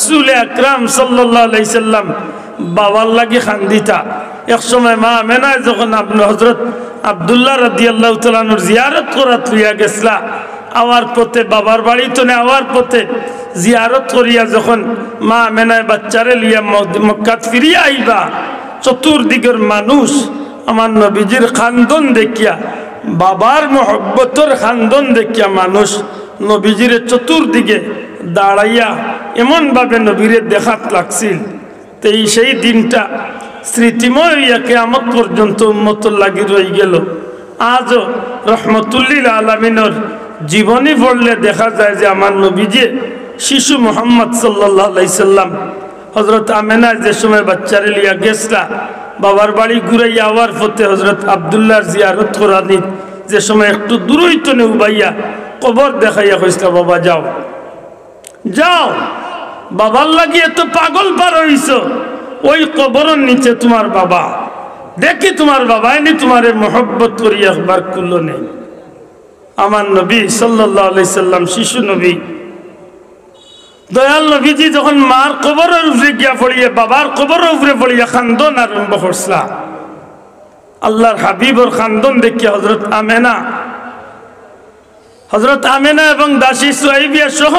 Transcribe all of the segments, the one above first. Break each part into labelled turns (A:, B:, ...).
A: রসুল আকরাম সাল্লাল্লাহু আলাইহি সাল্লাম বাবার লাগি খান্দিতা। এক সময় মা আমেনা যখন আপনি হযরত আব্দুল্লাহ রাদিয়াল্লাহু তাআলা আনহুর জিয়ারত করাত লইয়া গেছলা, আওয়ার পথে বাবার বাড়ি তো না, আওয়ার পথে জিয়ারত করিয়া যখন মা আমেনায় বাচ্চারে লিয়া মক্কাত ফিরিয়া আইবা, চতুর্দিকের মানুষ আমার নবীজির খান্দন দেখিয়া, বাবার মহব্বতর খান্দন দেখিয়া মানুষ নবীজির চতুর্দিকে দাঁড়াইয়া এমনভাবে নবীরে দেখাত লাগছিল। তো সেই দিনটা স্মৃতিময় হইয়া কিয়ামত পর্যন্ত উম্মতর লাগি রয়ে গেল। আজও রহমতুল্লিল আলামিনের জীবনী পড়লে দেখা যায় যে আমার নবীজি শিশু মোহাম্মদ সাল্লাল্লাহু আলাইহি সাল্লাম হযরত আমেনা যে সময় বাচ্চারে লিয়া গেছলা, বাবার বাড়ি ঘুরাইয়া আওয়ার পথে হযরত আব্দুল্লাহর জিয়ারত করানি যে সময় একটু দূরই তো উবাইয়া কবর দেখাইয়া কইসলা, বাবা যাও যাও, বাবার লাগি এত পাগল পার হইছ, ওই কবরের নিচে তোমার বাবা, দেখি তোমার বাবা এনে তোমারে মহব্বত করি একবার কুলো নেই। আমার নবী সাল্লাল্লাহু আলাইহি সাল্লাম শিশু নবী দয়াল নবীজি যখন মার কবরের উপরে গিয়া পড়িয়ে, বাবার কবরের উপরে পড়িয়া খান্দন আরম্ভ করছলা, আল্লাহর হাবিবর খান্দন দেখিয়া হযরত আমেনা এবং দাসী সুহাইবিয়া সহ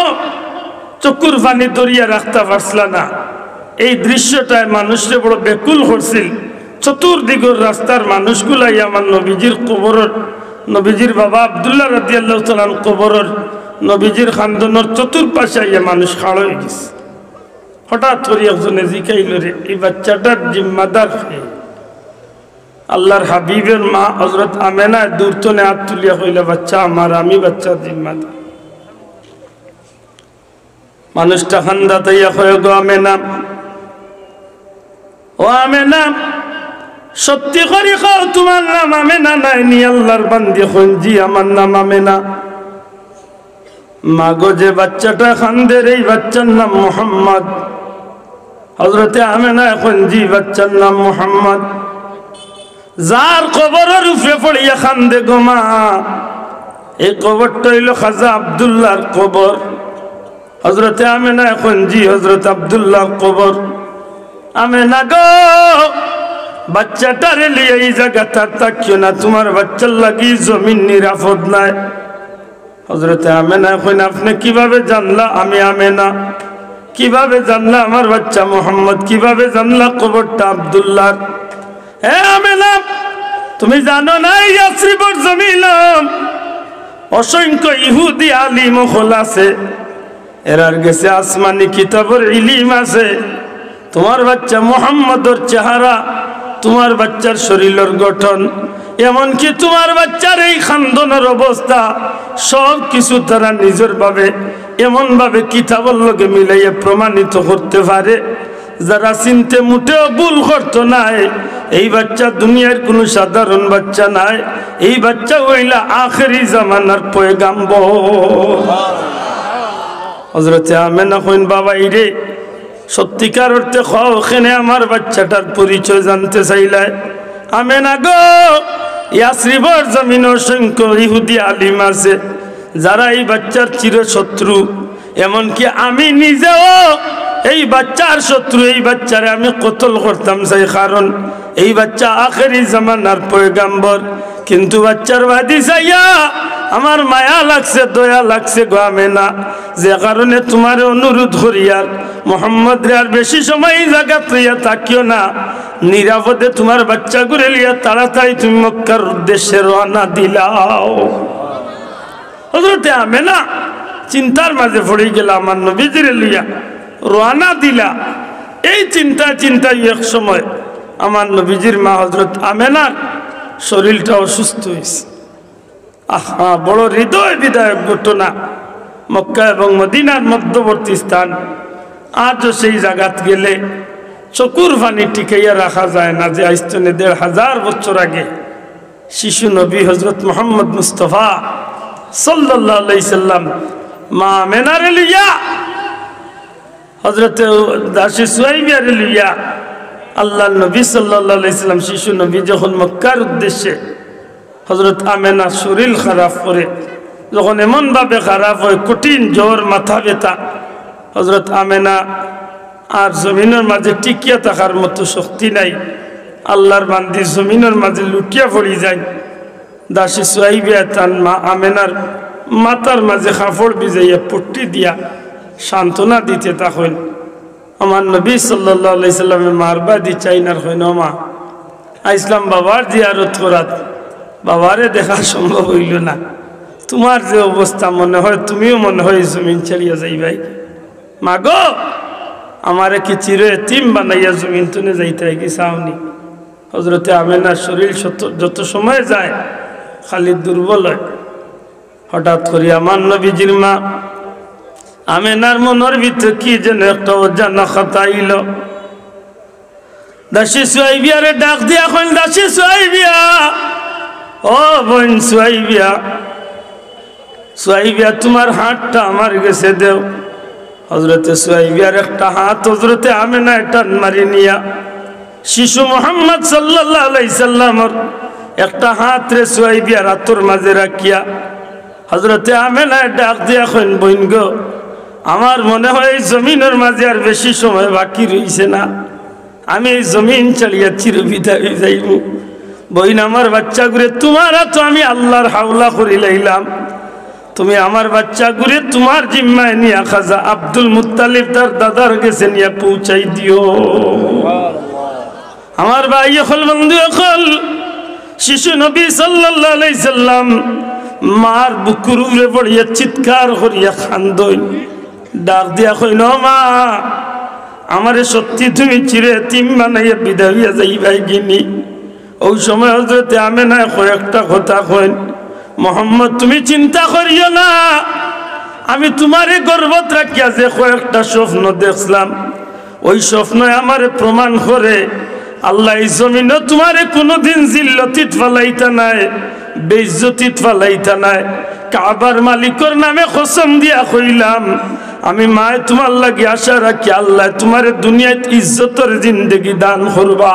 A: চকুর পানি দরিয়া রাখতে পারছিল না। এই দৃশ্যটায় মানুষরে বড় বেকুল করছিল। চতুর্দিকের রাস্তার মানুষগুলাই আমার নবীজির কবরের, নবীজির বাবা আব্দুল্লাহ রাদিয়াল্লাহু তাআলা কবরের নবীজির খান্দনের চতুর্পাশে আইয়া মানুষ খাড় হয়ে গেছে। হঠাৎ করে একজনে জিকাইল, রে এই বাচ্চাটার জিম্মাদার কে? আল্লাহর হাবিবের মা হযরত আমেনা দূরতনে হাত তুলিয়া কইলা, বাচ্চা আমার, আমি বাচ্চার জিম্মাদার। মানুষটা খান্দা তাইয়া কয়, গো আমেনা, ও আমেনা, সত্যি করে কও তোমার নাম আমেনা নাই নি? আল্লাহর বান্দি কইন, জি আমার নাম আমেনা। মাগো যে বাচ্চাটা খান্দের এই বাচ্চার নাম মুহাম্মদ। হযরতে আমেনা এখন, জি বাচ্চার নাম মুহাম্মদ। যার কবরের উপরে পড়িয়া খান্দে গো মা, এই কবরটা হইল খাজা আব্দুল্লাহর কবর। হযরতে আমেনা এখন, জি হযরত আব্দুল্লাহর কবর। আমেনা গো, বাচ্চাটারে লিয়ে এই জায়গাটা তাকিও না, তোমার বাচ্চার লাগি জমিন নিরাপদ নাই। হযরতে আমেনা এখন, আপনি কিভাবে জানলা আমি আমেনা? কিভাবে জানলা আমার বাচ্চা মুহাম্মদ? কিভাবে জানলা কবরটা আব্দুল্লাহর? হে আমেনা, তুমি জানো না ইয়াসরিবর জমিন অসংখ্য ইহুদি আলিম ওখল আছে, এরার গেছে আসমানি কিতাবের ইলিম আছে। তোমার বাচ্চা মুহাম্মদর চেহারা, তোমার বাচ্চার শরীরের গঠন, এমনকি তোমার বাচ্চার এই খান্দনের অবস্থা, সব কিছু তারা নিজের ভাবে এমন ভাবে কিতাবের লগে মিলাইয়া প্রমাণিত করতে পারে, যারা চিনতে মুটেও ভুল করতো নাই। এই বাচ্চা দুনিয়ার কোনো সাধারণ বাচ্চা নাই, এই বাচ্চা হইলা আখেরি জামানার পয়গাম্বর। হযরতে আমেনা কইন, বাবা ইরে, সত্যিকার অর্থে খাও, ওখানে আমার বাচ্চাটার পরিচয় জানতে চাইলাই। আমেনা গো, ইয়াসরিবর জমিন অসংখ্য ইহুদি আলিম আছে, যারা এই বাচ্চার চিরশত্রু। এমনকি আমি নিজেও এই বাচ্চার শত্রু। এই বাচ্চারে আমি কতল করতাম চাই, কারণ এই বাচ্চা আখেরি জামানার পয়গাম্বর। কিন্তু বাচ্চার বাদী চাইয়া আমার মায়া লাগছে, দয়া লাগছে গো আমেনা, যে কারণে তোমার অনুরোধ করিয়ার মোহাম্মদ রে আর বেশি সময় এই জায়গা তুইয়া থাকিও না, নিরাপদে তোমার বাচ্চা ঘুরে লিয়া তাড়াতাড়ি তুমি মক্কার উদ্দেশ্যে রওনা দিলাও। হযরতে আমেনা চিন্তার মাঝে পড়ে গেল, আমার নবীজিরে লিয়া রওনা দিলা। এই চিন্তায় এক সময় আমার নবীজির মা হযরত আমেনার শরীরটা অসুস্থ হয়েছে। আহা, বড় হৃদয় বিদায়ক ঘটনা। মক্কা এবং মদিনার মধ্যবর্তী স্থান। আজও সেই জায়গাত গেলে চকুর পানি টিকাইয়া রাখা যায় না যে আইস্তনে ১৫০০ বছর আগে শিশু নবী হযরত মুহাম্মদ মুস্তাফা সাল্লাল্লাহু আলাইহি সাল্লাম মা আমেনারে লইয়া, হযরত দাসী সুহাইবিয়ারে লইয়া আল্লাহ নবী সাল্লাল্লাহু আলাইহি সাল্লাম শিশু নবী যখন মক্কার উদ্দেশ্যে, হযরত আমেনা শরীর খারাপ করে, যখন এমনভাবে খারাপ হয়, কঠিন জ্বর, মাথা ব্যথা, হযরত আমেনা আর জমিনের মাঝে টিকিয়া থাকার মতো শক্তি নাই, আল্লাহর বান্দি জমিনের মাঝে লুটিয়া পড়ি যায়। দাসী সুয়াইবিয়া তার মা আমেনার মাথার মাঝে কাপড় ভিজাইয়া পট্টি দিয়া সান্ত্বনা দিতে তখন আমার নবী সাল্লাল্লাহু আলাইহি সাল্লামের মারবা দি চাইনার হইন মা আইসলাম বাবার জিয়ারত করাত, বাবারে দেখা সম্ভব হইল না, তোমার যে অবস্থা মনে হয় তুমিও মনে হয় জমিন ছাড়িয়া যাইবাই, মা গো আমারে কি চির এতিম বানাইয়া জমিন তুনে যাইতে কি চাওনি? হযরতে আমেনার শরীর যত সময় যায় খালি দুর্বল হয়। হঠাৎ করে আমার নবীজির মা আমেনার মনের ভিতরে কি যেন একটা অজানা কথা আইল। দাসী সুয়াইবিয়ারে ডাক দিয়া এখন, দাসী সুয়াইবিয়া, ও বোন সুয়াইবিয়া, সুয়াইবিয়া তোমার হাতটা আমার কাছে দেও। হযরতে সুয়াইবিয়ার একটা হাত হযরতে আমেনা টান মারি নিয়া শিশু মুহাম্মদ সাল্লাল্লাহু আলাইহি সাল্লামের একটা হাত রে সুয়াইবিয়ার হাতের মাঝে রাখিয়া হযরতে আমেনা ডাক দিয়া কইন, বোন গো আমার মনে হয় এই জমিনের মাঝে আর বেশি সময় বাকি রইছে না, আমি এই জমিন চালিয়া চিরবিদায় হয়ে যাইব। বোন আমার বাচ্চা ঘুরে তোমার তো আমি আল্লাহর হাওলা করি লাইলাম, তুমি আমার বাচ্চা ঘুরে তোমার জিম্মায় নিয়ে খাজা আব্দুল মুত্তালিব তার দাদার কাছে নিয়ে পৌঁছাই দিও। আমার ভাই হল বন্ধু হল শিশু নবী সাল্লাল্লাহু আলাইহি সাল্লাম মার বুকুর উপরে পড়িয়া চিৎকার করিয়া খান্দইন, ডাক দিয়া কইন, মা আমারে সত্যি তুমি চিরে এতিম বানাইয়া বিদায় হইয়া যাইবাই গিনি? ওই সময় হযরতে আমেনা কয়েকটা কথা কইন, মোহাম্মদ তুমি চিন্তা করিও না, আমি তোমারে গর্বত রাখিয়া যে কয়েকটা স্বপ্ন দেখলাম ওই স্বপ্ন আমারে প্রমাণ করে আল্লাহ এই জমিনে তোমারে কোনোদিন জিল্লতিত ফালাইতা নাই, বেইজ্জতিত ফালাইতা নাই। কাবার মালিকের নামে কসম দিয়া কইলাম আমি মায় তোমার লাগি আশা রাখি আল্লাহ তোমারে দুনিয়াত ইজ্জতের জিন্দেগি দান করবা।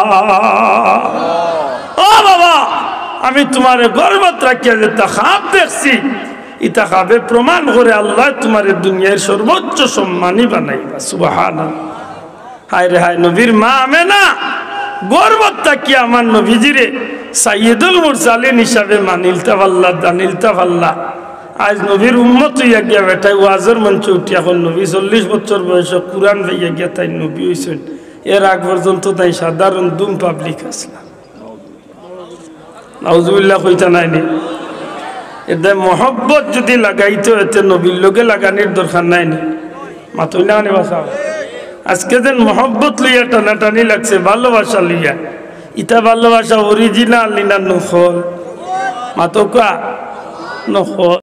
A: ও বাবা আমি তোমারে গর্বত রাখিয়া যেটা খাব দেখছি ইটা খাবে প্রমাণ করে আল্লাহ তোমারে দুনিয়ার সর্বোচ্চ সম্মানী বানাইবা। সুবহানাল্লাহ। হায় রে হায়, নবীর মা আমেনা গর্বত তাকিয়া আমার নবীজিরে সাইয়্যিদুল মুরসালিন হিসাবে মানিলতা পাল্লা দানিলতা পাল্লা। আজ নবীর উম্মত হইয়া গিয়া বেটাই ওয়াজের মঞ্চে উঠিয়া এখন নবী 40 বছর বয়সে কুরআন হইয়া গিয়া তাই নবী হইছেন। এর আগ পর্যন্ত তাই সাধারণ দুম পাবলিক আসলাম। নাউজুবিল্লাহ কইতা নাইনি। এতে মহব্বত যদি লাগাইতে এতে নবীর লোকে লাগানির দরকার নাইনি। মাতই না বাসাও আজকে যেন মহব্বত লইয়া টানাটানি লাগছে, ভালোবাসা লইয়া। ইটা ভালোবাসা অরিজিনাল নিনা নকল, মাতকা নকল।